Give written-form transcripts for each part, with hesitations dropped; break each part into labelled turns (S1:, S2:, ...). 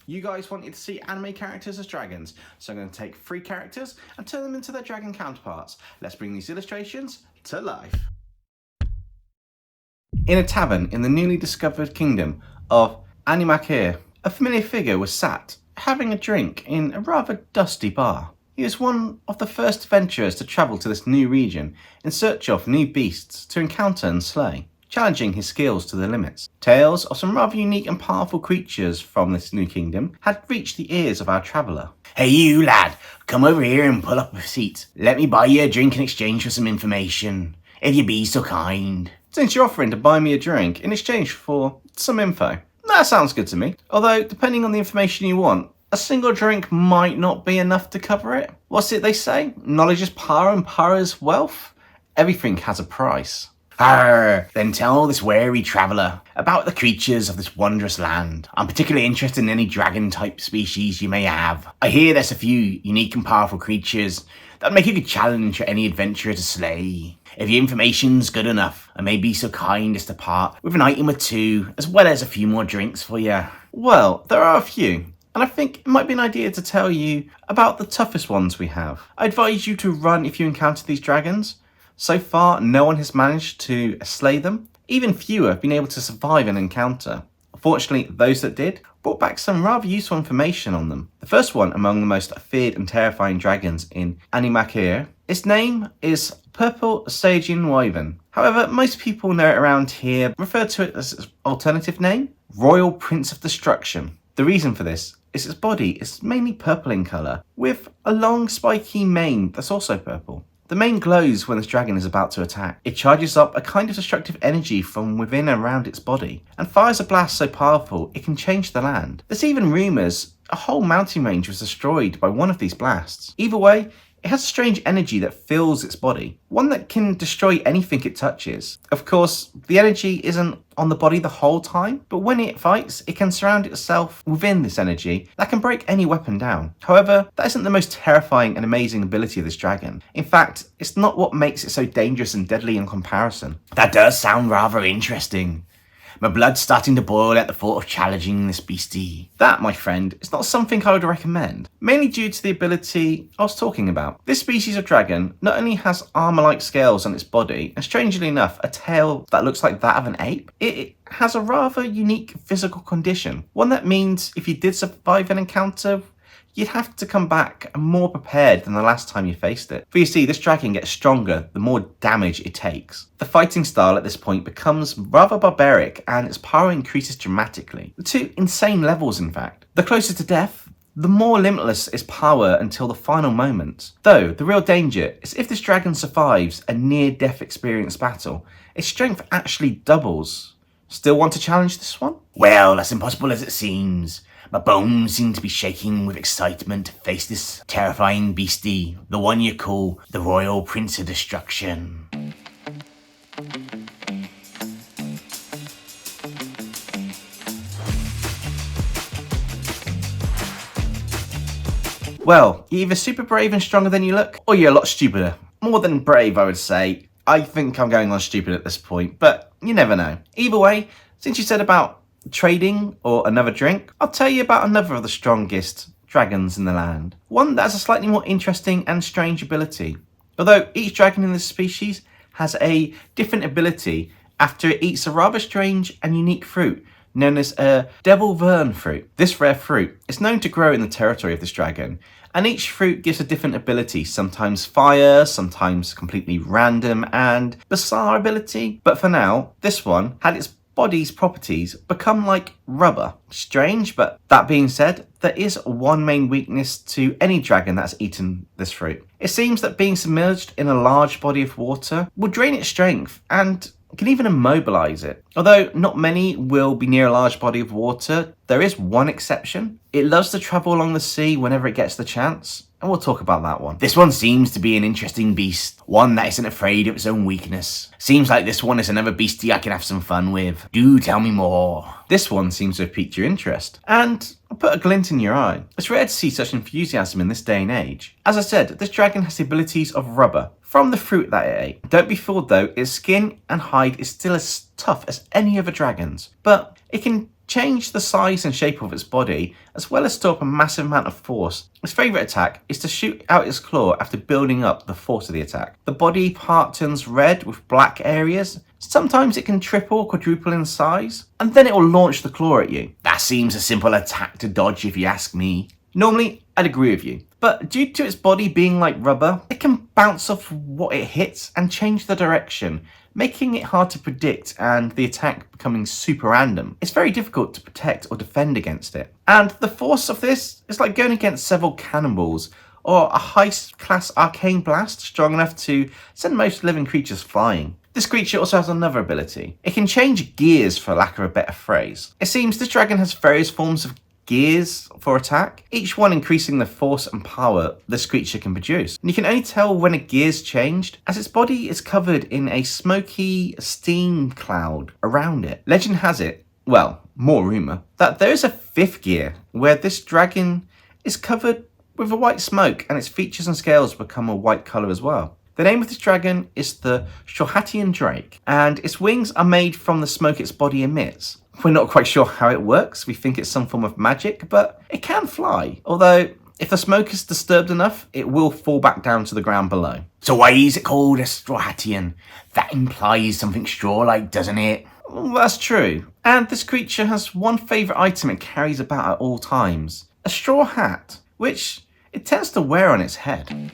S1: You guys wanted to see anime characters as dragons, so I'm going to take 3 characters and turn them into their dragon counterparts. Let's bring these illustrations to life. In a tavern in the newly discovered kingdom of Animakir, a familiar figure was sat, having a drink in a rather dusty bar. He was one of the first adventurers to travel to this new region in search of new beasts to encounter and slay, challenging his skills to the limits. Tales of some rather unique and powerful creatures from this new kingdom had reached the ears of our traveller.
S2: Hey you lad, come over here and pull up a seat. Let me buy you a drink in exchange for some information, if you be so kind.
S1: Since you're offering to buy me a drink in exchange for some info, that sounds good to me. Although, depending on the information you want, a single drink might not be enough to cover it. What's it they say? Knowledge is power and power is wealth? Everything has a price.
S2: Arr, then tell this wary traveller about the creatures of this wondrous land. I'm particularly interested in any dragon-type species you may have. I hear there's a few unique and powerful creatures that make a good challenge for any adventurer to slay. If your information's good enough, I may be so kind as to part with an item or 2, as well as a few more drinks for you.
S1: Well, there are a few, and I think it might be an idea to tell you about the toughest ones we have. I advise you to run if you encounter these dragons. So far, no one has managed to slay them. Even fewer have been able to survive an encounter. Fortunately, those that did brought back some rather useful information on them. The first one among the most feared and terrifying dragons in Animakir, its name is Purple Sagian Wyvern. However, most people know it around here refer to it as its alternative name, Royal Prince of Destruction. The reason for this is its body is mainly purple in colour, with a long spiky mane that's also purple. The mane glows when this dragon is about to attack. It charges up a kind of destructive energy from within and around its body, and fires a blast so powerful it can change the land. There's even rumours a whole mountain range was destroyed by one of these blasts. Either way, it has a strange energy that fills its body, one that can destroy anything it touches. Of course, the energy isn't on the body the whole time, but when it fights, it can surround itself within this energy that can break any weapon down. However, that isn't the most terrifying and amazing ability of this dragon. In fact, it's not what makes it so dangerous and deadly in comparison.
S2: That does sound rather interesting. My blood's starting to boil at the thought of challenging this beastie.
S1: That, my friend, is not something I would recommend, mainly due to the ability I was talking about. This species of dragon not only has armor-like scales on its body, and strangely enough, a tail that looks like that of an ape, it has a rather unique physical condition. One that means if you did survive an encounter, you'd have to come back more prepared than the last time you faced it. For you see, this dragon gets stronger the more damage it takes. The fighting style at this point becomes rather barbaric and its power increases dramatically, to insane levels in fact. The closer to death, the more limitless its power until the final moment. Though, the real danger is if this dragon survives a near-death experience battle, its strength actually doubles. Still want to challenge this one?
S2: Well, as impossible as it seems. My bones seem to be shaking with excitement to face this terrifying beastie, the one you call the Royal Prince of Destruction.
S1: Well, you're either super brave and stronger than you look, or you're a lot stupider. More than brave, I would say. I think I'm going on stupid at this point, but you never know. Either way, since you said about trading or another drink, I'll tell you about another of the strongest dragons in the land. One that has a slightly more interesting and strange ability. Although each dragon in this species has a different ability after it eats a rather strange and unique fruit known as a devil vern fruit. This rare fruit is known to grow in the territory of this dragon, and each fruit gives a different ability, sometimes fire, sometimes completely random and bizarre ability. But for now, this one had its body's properties become like rubber. Strange, but that being said, there is one main weakness to any dragon that's eaten this fruit. It seems that being submerged in a large body of water will drain its strength and can even immobilize it. Although not many will be near a large body of water, there is one exception. It loves to travel along the sea whenever it gets the chance, and we'll talk about that one.
S2: This one seems to be an interesting beast, one that isn't afraid of its own weakness. Seems like this one is another beastie I can have some fun with. Do tell me more.
S1: This one seems to have piqued your interest, and I'll put a glint in your eye. It's rare to see such enthusiasm in this day and age. As I said, this dragon has the abilities of rubber from the fruit that it ate. Don't be fooled though, its skin and hide is still as tough as any other dragon's, but it can change the size and shape of its body, as well as store up a massive amount of force. Its favourite attack is to shoot out its claw after building up the force of the attack. The body part turns red with black areas. Sometimes it can triple or quadruple in size, and then it will launch the claw at you.
S2: That seems a simple attack to dodge if you ask me.
S1: Normally, I'd agree with you, but due to its body being like rubber, it can bounce off what it hits and change the direction, making it hard to predict and the attack becoming super random. It's very difficult to protect or defend against it. And the force of this is like going against several cannonballs or a high-class arcane blast strong enough to send most living creatures flying. This creature also has another ability. It can change gears, for lack of a better phrase. It seems this dragon has various forms of gears for attack, each one increasing the force and power this creature can produce. And you can only tell when a gear's changed, as its body is covered in a smoky steam cloud around it. Legend has it, well, more rumour, that there is a fifth gear where this dragon is covered with a white smoke and its features and scales become a white colour as well. The name of this dragon is the Strawhattean Drake, and its wings are made from the smoke its body emits. We're not quite sure how it works. We think it's some form of magic, but it can fly. Although, if the smoke is disturbed enough, it will fall back down to the ground below.
S2: So why is it called a Strawhattean? That implies something straw-like, doesn't it?
S1: Well, that's true. And this creature has one favourite item it carries about at all times. A straw hat, which it tends to wear on its head.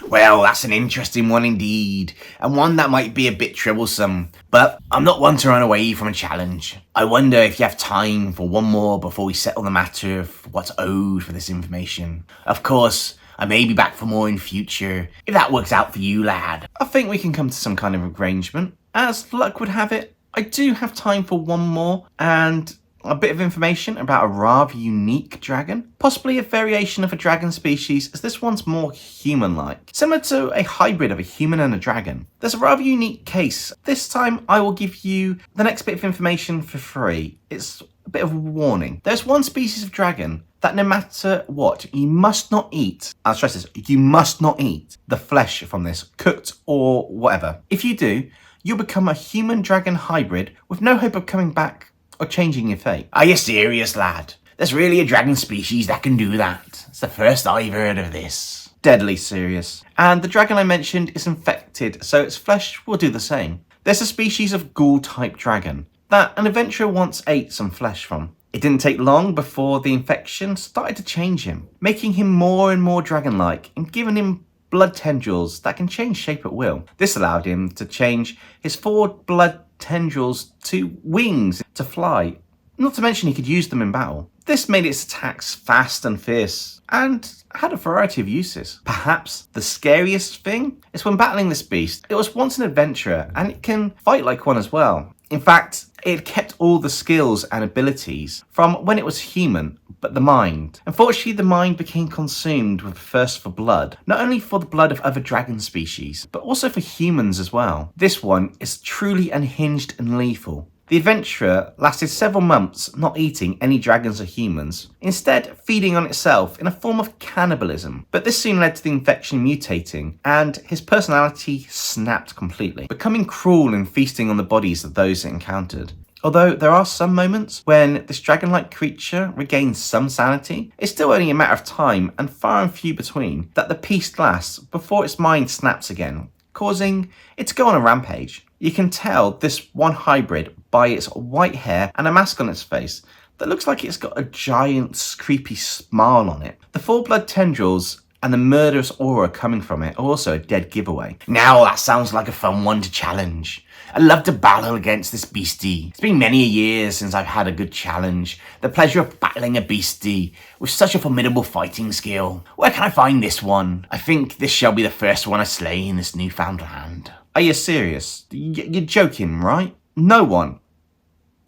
S2: Well, that's an interesting one indeed, and one that might be a bit troublesome, but I'm not one to run away from a challenge. I wonder if you have time for one more before we settle the matter of what's owed for this information. Of course, I may be back for more in future, if that works out for you, lad.
S1: I think we can come to some kind of arrangement. As luck would have it, I do have time for one more, and a bit of information about a rather unique dragon, possibly a variation of a dragon species, as this one's more human-like, similar to a hybrid of a human and a dragon. There's a rather unique case. This time I will give you the next bit of information for free. It's a bit of a warning. There's one species of dragon that no matter what, you must not eat. I'll stress this, you must not eat the flesh from this, cooked or whatever. If you do, you'll become a human-dragon hybrid with no hope of coming back or changing your fate.
S2: Are you serious, lad? There's really a dragon species that can do that. It's the first I've heard of this.
S1: Deadly serious. And the dragon I mentioned is infected, so its flesh will do the same. There's a species of Ghoul type dragon that an adventurer once ate some flesh from. It didn't take long before the infection started to change him, making him more and more dragon-like and giving him blood tendrils that can change shape at will. This allowed him to change his 4 blood tendrils to wings to fly, not to mention he could use them in battle. This made its attacks fast and fierce, and had a variety of uses. Perhaps the scariest thing is when battling this beast, it was once an adventurer, and it can fight like one as well. In fact, it kept all the skills and abilities from when it was human, but the mind. Unfortunately, the mind became consumed with a thirst for blood, not only for the blood of other dragon species, but also for humans as well. This one is truly unhinged and lethal. The adventurer lasted several months not eating any dragons or humans, instead feeding on itself in a form of cannibalism. But this soon led to the infection mutating, and his personality snapped completely, becoming cruel and feasting on the bodies of those it encountered. Although there are some moments when this dragon-like creature regains some sanity, it's still only a matter of time, and far and few between, that the peace lasts before its mind snaps again, causing it to go on a rampage. You can tell this one hybrid by its white hair and a mask on its face that looks like it's got a giant creepy smile on it. The 4 blood tendrils and the murderous aura coming from it are also a dead giveaway.
S2: Now that sounds like a fun one to challenge. I'd love to battle against this beastie. It's been many years since I've had a good challenge. The pleasure of battling a beastie with such a formidable fighting skill. Where can I find this one? I think this shall be the first one I slay in this newfound land.
S1: Are you serious? You're joking, right? No one,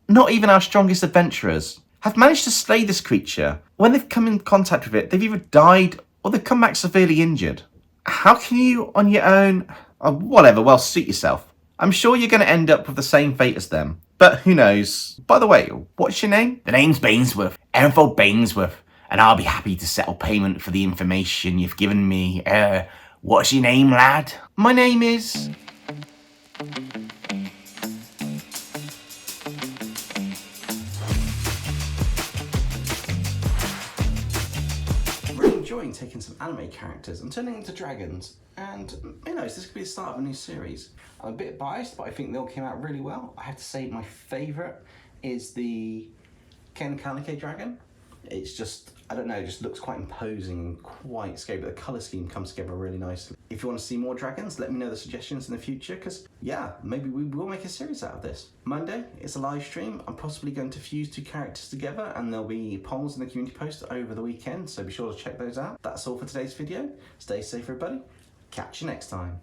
S1: not even our strongest adventurers, have managed to slay this creature. When they've come in contact with it, they've either died or they've come back severely injured. How can you, on your own, whatever, well, suit yourself. I'm sure you're going to end up with the same fate as them, but who knows? By the way, what's your name?
S2: The name's Bainsworth, Aaronfold Bainsworth. and I'll be happy to settle payment for the information you've given me. What's your name, lad?
S1: My name is... Really enjoying taking some anime characters and turning them into dragons, and who knows, this could be the start of a new series. I'm a bit biased, but I think they all came out really well. I have to say my favourite is the Ken Kaneki dragon. It's just, I don't know, it just looks quite imposing and quite scary, but the colour scheme comes together really nicely. If you want to see more dragons, let me know the suggestions in the future, because yeah, maybe we will make a series out of this. Monday, it's a live stream. I'm possibly going to fuse 2 characters together, and there'll be polls in the community post over the weekend, so be sure to check those out. That's all for today's video. Stay safe, everybody. Catch you next time.